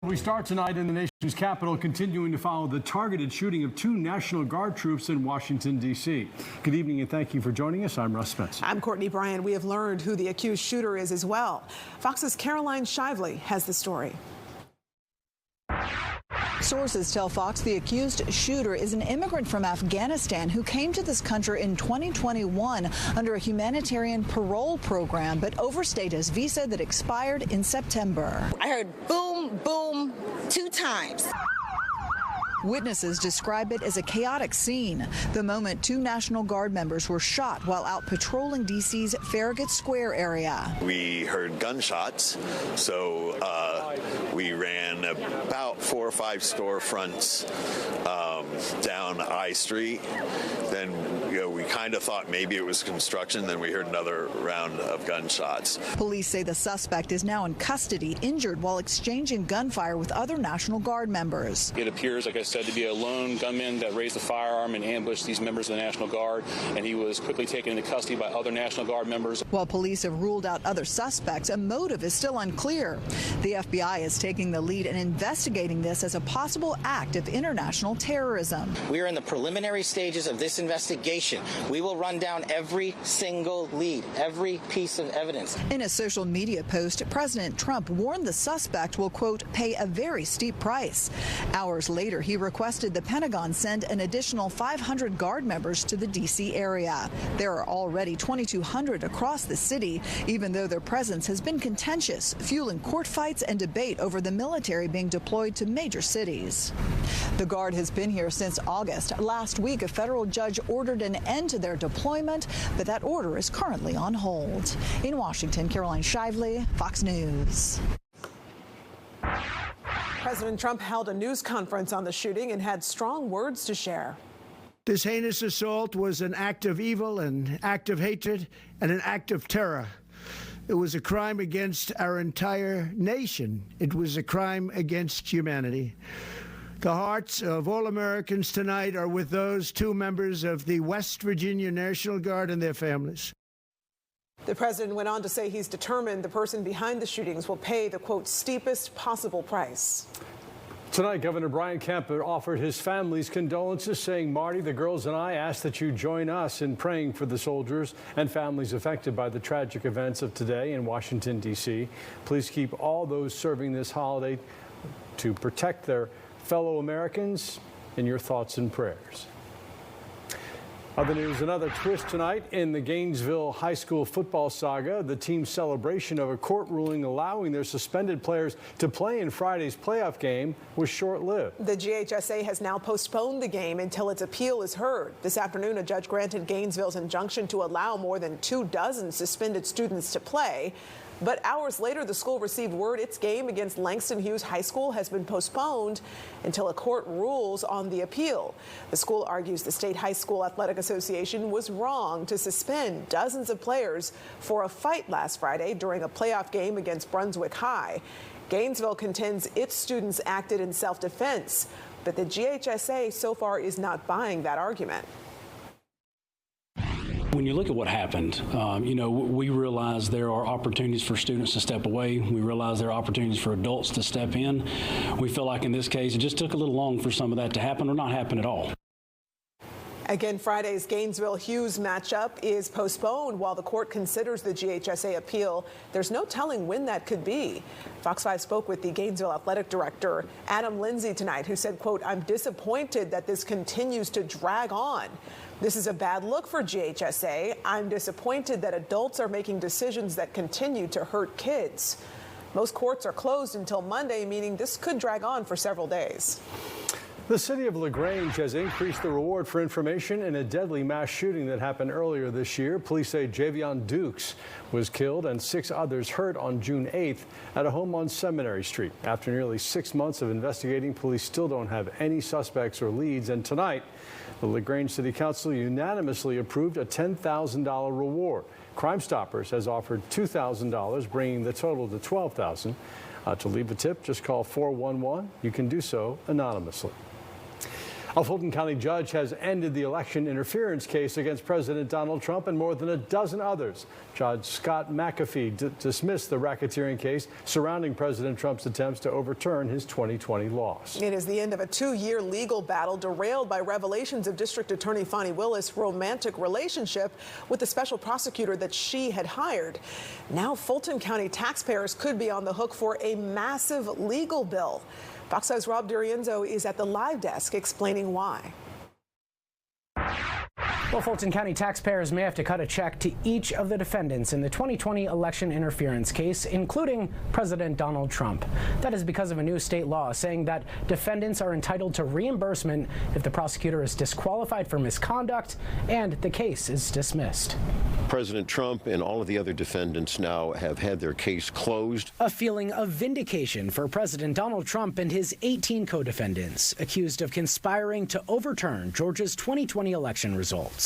We start tonight in the nation's capital, continuing to follow the targeted shooting of 2 National Guard troops in Washington, D.C. Good evening and thank you for joining us. I'm Russ Spencer. I'm Courtney Bryan. We have learned who the accused shooter is as well. Fox's Caroline Shively has the story. Sources tell Fox the accused shooter is an immigrant from Afghanistan who came to this country in 2021 under a humanitarian parole program, but overstayed his visa that expired in September. I heard boom, boom 2 times. Witnesses describe it as a chaotic scene. The moment 2 National Guard members were shot while out patrolling D.C.'s Farragut Square area. We heard gunshots, so we ran about 4 or 5 storefronts down I Street. Then we kind of thought maybe it was construction. Then we heard another round of gunshots. Police say the suspect is now in custody, injured while exchanging gunfire with other National Guard members. It appears, like I said, to be a lone gunman that raised a firearm and ambushed these members of the National Guard, and he was quickly taken into custody by other National Guard members. While police have ruled out other suspects, a motive is still unclear. The FBI is taking the lead in investigating this as a possible act of international terrorism. We are in the preliminary stages of this investigation. We will run down every single lead, every piece of evidence. In a social media post, President Trump warned the suspect will, quote, pay a very steep price. Hours later, he requested the Pentagon send an additional 500 Guard members to the D.C. area. There are already 2,200 across the city, even though their presence has been contentious, fueling court fights and debate over the military being deployed to major cities. The Guard has been here since August. Last week, a federal judge ordered an end to their deployment, but that order is currently on hold. In Washington, Caroline Shively, Fox News. President Trump held a news conference on the shooting and had strong words to share. This heinous assault was an act of evil, an act of hatred, and an act of terror. It was a crime against our entire nation. It was a crime against humanity. The hearts of all Americans tonight are with those 2 members of the West Virginia National Guard and their families. The president went on to say he's determined the person behind the shootings will pay the, quote, steepest possible price. Tonight, Governor Brian Kemp offered his family's condolences, saying, Marty, the girls and I ask that you join us in praying for the soldiers and families affected by the tragic events of today in Washington, D.C. Please keep all those serving this holiday to protect their fellow Americans in your thoughts and prayers. Other news, another twist tonight in the Gainesville High School football saga. The team's celebration of a court ruling allowing their suspended players to play in Friday's playoff game was short-lived. The GHSA has now postponed the game until its appeal is heard. This afternoon, a judge granted Gainesville's injunction to allow more than 24 suspended students to play. But hours later, the school received word its game against Langston Hughes High School has been postponed until a court rules on the appeal. The school argues the State High School Athletic Association was wrong to suspend dozens of players for a fight last Friday during a playoff game against Brunswick High. Gainesville contends its students acted in self-defense, but the GHSA so far is not buying that argument. When you look at what happened, we realize there are opportunities for students to step away. We realize there are opportunities for adults to step in. We feel like in this case, it just took a little long for some of that to happen or not happen at all. Again, Friday's Gainesville-Hughes matchup is postponed while the court considers the GHSA appeal. There's no telling when that could be. Fox 5 spoke with the Gainesville athletic director, Adam Lindsay, tonight, who said, quote, I'm disappointed that this continues to drag on. This is a bad look for GHSA. I'm disappointed that adults are making decisions that continue to hurt kids. Most courts are closed until Monday, meaning this could drag on for several days. The city of LaGrange has increased the reward for information in a deadly mass shooting that happened earlier this year. Police say Javion Dukes was killed and 6 others hurt on June 8th at a home on Seminary Street. After nearly 6 months of investigating, police still don't have any suspects or leads. And tonight, the LaGrange City Council unanimously approved a $10,000 reward. Crime Stoppers has offered $2,000, bringing the total to $12,000. To leave a tip, just call 411. You can do so anonymously. A Fulton County judge has ended the election interference case against President Donald Trump and more than a dozen others. Judge Scott McAfee dismissed the racketeering case surrounding President Trump's attempts to overturn his 2020 loss. It is the end of a 2-year legal battle derailed by revelations of District Attorney Fani Willis' romantic relationship with the special prosecutor that she had hired. Now Fulton County taxpayers could be on the hook for a massive legal bill. Fox 5's Rob DiRienzo is at the live desk explaining why. Well, Fulton County taxpayers may have to cut a check to each of the defendants in the 2020 election interference case, including President Donald Trump. That is because of a new state law saying that defendants are entitled to reimbursement if the prosecutor is disqualified for misconduct and the case is dismissed. President Trump and all of the other defendants now have had their case closed. A feeling of vindication for President Donald Trump and his 18 co-defendants accused of conspiring to overturn Georgia's 2020 election results.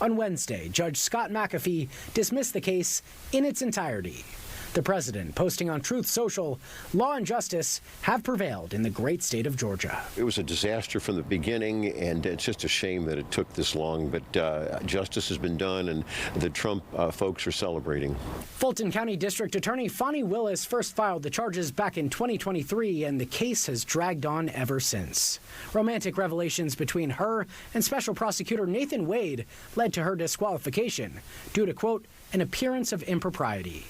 On Wednesday, Judge Scott McAfee dismissed the case in its entirety. The president posting on Truth Social, law and justice have prevailed in the great state of Georgia. It was a disaster from the beginning, and it's just a shame that it took this long, but justice has been done, and the Trump folks are celebrating. Fulton County District Attorney Fani Willis first filed the charges back in 2023, and the case has dragged on ever since. Romantic revelations between her and Special Prosecutor Nathan Wade led to her disqualification due to, quote, an appearance of impropriety.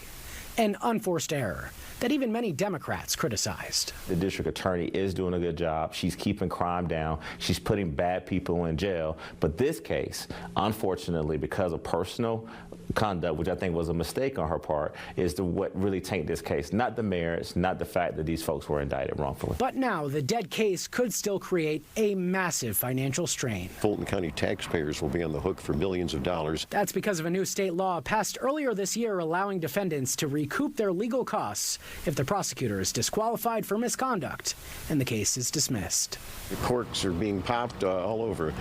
An unforced error that even many Democrats criticized. The district attorney is doing a good job. She's keeping crime down. She's putting bad people in jail. But this case, unfortunately, because of personal conduct, which I think was a mistake on her part, is what really tanked this case. Not the merits, not the fact that these folks were indicted wrongfully. But now the dead case could still create a massive financial strain. Fulton County taxpayers will be on the hook for millions of dollars. That's because of a new state law passed earlier this year allowing defendants to recoup their legal costs if the prosecutor is disqualified for misconduct and the case is dismissed. The corks are being popped all over.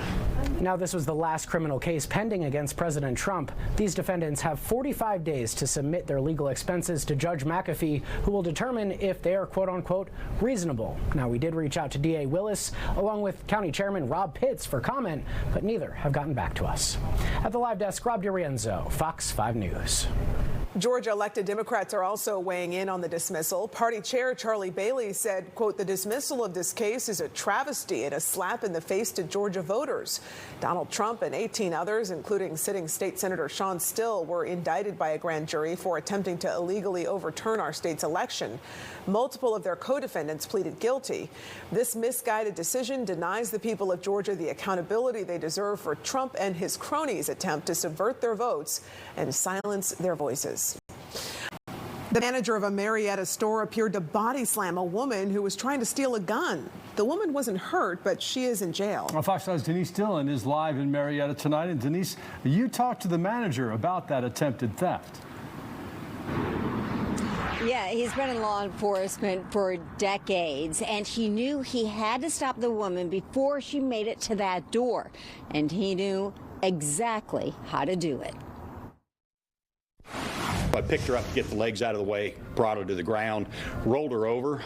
Now, this was the last criminal case pending against President Trump. These defendants have 45 days to submit their legal expenses to Judge McAfee, who will determine if they are, quote unquote, reasonable. Now, we did reach out to DA Willis along with County Chairman Rob Pitts for comment, but neither have gotten back to us. At the live desk, Rob DiRienzo, Fox 5 News. Georgia elected Democrats are also weighing in on the dismissal. Party Chair Charlie Bailey said, quote, the dismissal of this case is a travesty and a slap in the face to Georgia voters. Donald Trump and 18 others, including sitting State Senator Sean Still, were indicted by a grand jury for attempting to illegally overturn our state's election. Multiple of their co-defendants pleaded guilty. This misguided decision denies the people of Georgia the accountability they deserve for Trump and his cronies' attempt to subvert their votes and silence their voices. The manager of a Marietta store appeared to body slam a woman who was trying to steal a gun. The woman wasn't hurt, but she is in jail. Fox 5's Denise Dillon is live in Marietta tonight. And Denise, you talked to the manager about that attempted theft. Yeah, he's been in law enforcement for decades, and he knew he had to stop the woman before she made it to that door, and he knew exactly how to do it. I picked her up, get the legs out of the way, brought her to the ground, rolled her over.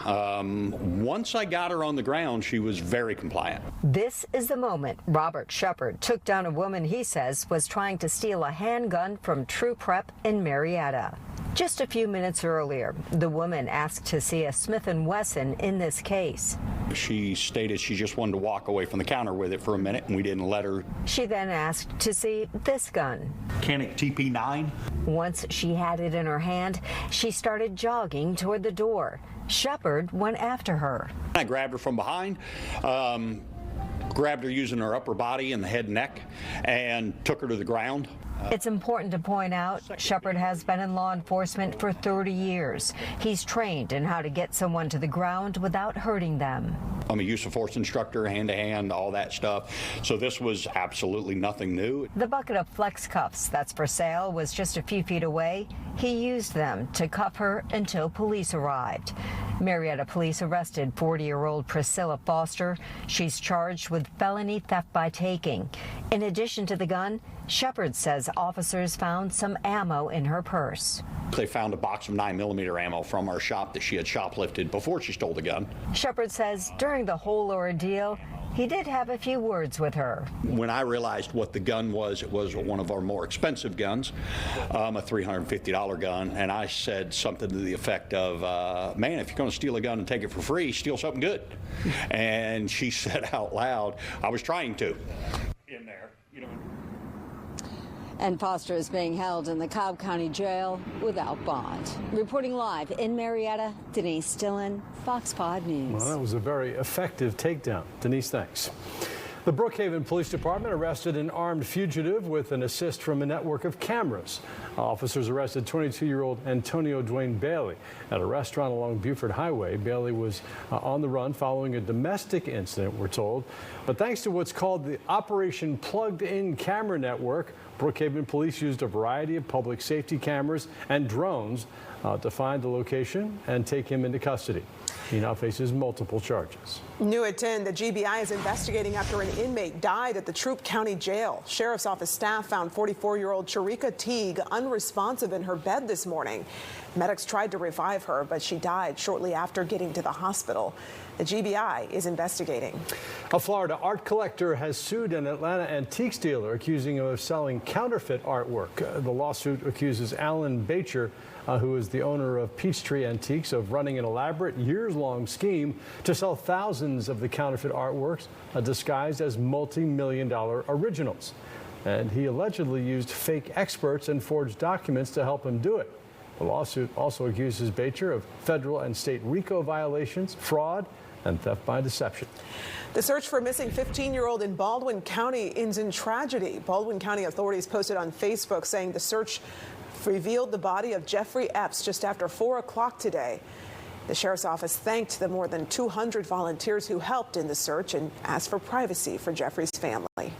Once I got her on the ground, she was very compliant. This is the moment Robert Shepard took down a woman he says was trying to steal a handgun from True Prep in Marietta. Just a few minutes earlier, the woman asked to see a Smith & Wesson in this case. She stated she just wanted to walk away from the counter with it for a minute, and we didn't let her. She then asked to see this gun. Canic TP9. Once she had it in her hand, she started jogging toward the door. Shepard went after her. I grabbed her from behind, grabbed her using her upper body and the head and neck, and took her to the ground. It's important to point out Shepard has been in law enforcement for 30 years. He's trained in how to get someone to the ground without hurting them. I'm a use of force instructor, hand-to-hand, all that stuff. So this was absolutely nothing new. The bucket of flex cuffs that's for sale was just a few feet away. He used them to cuff her until police arrived. Marietta police arrested 40-year-old Priscilla Foster. She's charged with felony theft by taking. In addition to the gun, Shepard says officers found some ammo in her purse. They found a box of 9mm ammo from our shop that she had shoplifted before she stole the gun. Shepard says during the whole ordeal, he did have a few words with her. When I realized what the gun was, it was one of our more expensive guns, a $350 gun, and I said something to the effect of, man, if you're going to steal a gun and take it for free, steal something good. And she said out loud, I was trying to. In there, you know. And Foster is being held in the Cobb County Jail without bond. Reporting live in Marietta, Denise Dillon, Fox 5 News. Well, that was a very effective takedown. Denise, thanks. The Brookhaven Police Department arrested an armed fugitive with an assist from a network of cameras. Officers arrested 22-year-old Antonio Dwayne Bailey at a restaurant along Buford Highway. Bailey was on the run following a domestic incident, we're told. But thanks to what's called the Operation Plugged-In Camera Network, Brookhaven police used a variety of public safety cameras and drones to find the location and take him into custody. He now faces multiple charges. New at 10, the GBI is investigating after an inmate died at the Troup County Jail. Sheriff's Office staff found 44-year-old Sharika Teague unresponsive in her bed this morning. Medics tried to revive her, but she died shortly after getting to the hospital. The GBI is investigating. A Florida art collector has sued an Atlanta antiques dealer accusing him of selling counterfeit artwork. The lawsuit accuses Alan Bacher, who is the owner of Peachtree Antiques, of running an elaborate years-long scheme to sell thousands of the counterfeit artworks disguised as multi-million-dollar originals. And he allegedly used fake experts and forged documents to help him do it. The lawsuit also accuses Bacher of federal and state RICO violations, fraud, and theft by deception. The search for a missing 15-year-old in Baldwin County ends in tragedy. Baldwin County authorities posted on Facebook saying the search revealed the body of Jeffrey Epps just after 4 o'clock today. The sheriff's office thanked the more than 200 volunteers who helped in the search and asked for privacy for Jeffrey's family.